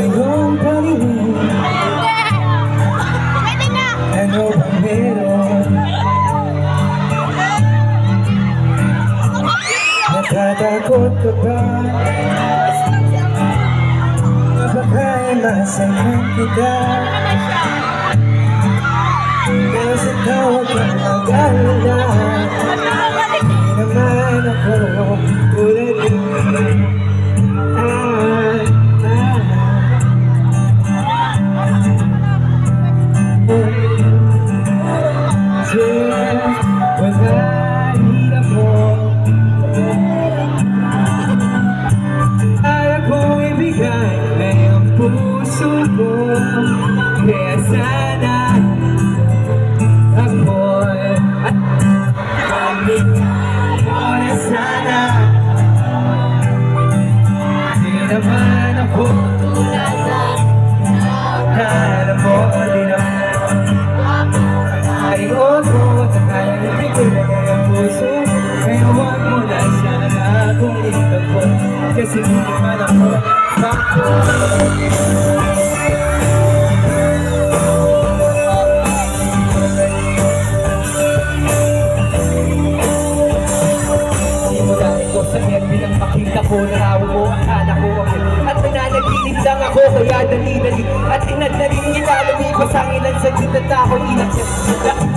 iyong paningin. Ano bang meron? Natatakot ka ba? Na baka'y masayang kita? Pero sa tawag kang mag-alala, di naman ako tulad din. Wala hirap mo, ayaw kong ibigay ngayong puso ko. Kaya sana ako'y pamigay mo na sana. Di naman ako tulad ng akala mo. Di naman ay ako na kaya ibigay ang puso. Kaya huwag mo na sana akong itapon, kasi di naman ako sakto. Bilang makita ko, narawa mo, akala ko ako at nananaginip lang ako, kaya dali-dali at inad na rin lumipas ang ilan sa at ako inakit.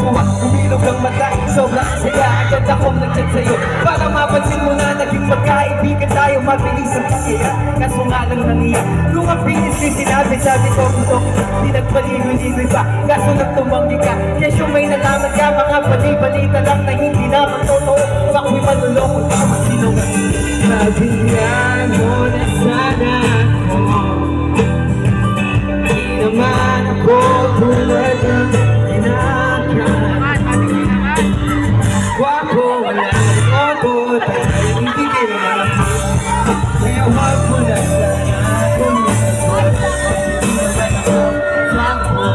Buwak, umilog ang mata, sobrang saya, agad akong nag-chat sa'yo para mapansin mo na naging magkaibigan tayo, mabilis ang kaya. Kaso nga lang nangyayari nung ang finish ni sinabi, sabi ko gusto di nagpaligoy-ligoy pa, kaso nagtumanggi ka. Kesyo may nalaman ka, mga bali-balita lang na hindi naman totoo. Ako'y manuloko, tama sinungaling. Nabigyan mo na sana ako, di naman ako tulad ng inakala. Wako, wala rin ako, dahil hindi kailangan ako. Kaya wag mo na sana akong nagawin, di naman ako wako.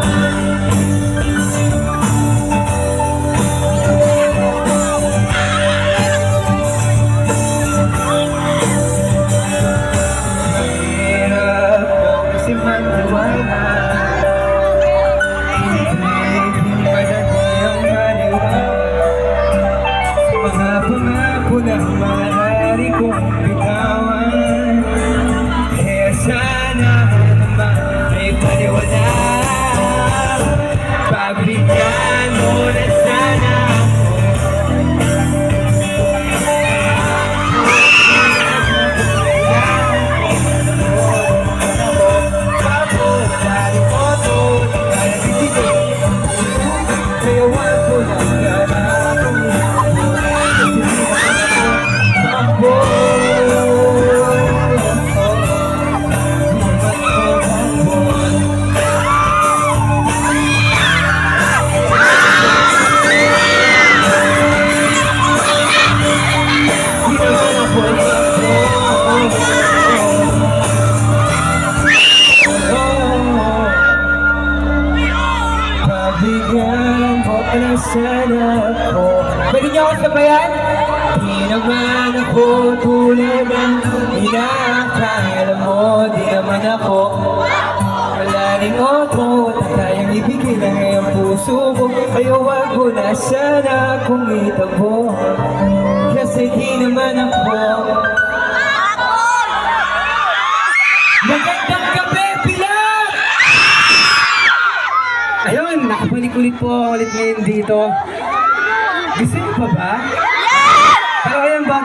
Unang maaari kong bitawan, kaya sana naman may paliwala. Pagbigyan mo na sana ako, dahil ko to, dahil hindi ko kaya wag ko na sana akong bigyan mo na sana ako. Pwede niyo ako sabayan? Di naman ako tulad ng inakala mo. Di naman ako wala rin ako at kayang ibigay na ngayong puso ko. Kaya wag mo na sana kung itabo, kasi di naman ako. Magandang gabi, Pilar! Ayun, nakabalik ulit po ulit ngayon dito. Gusto niyo pa ba? Pero ayun, bagay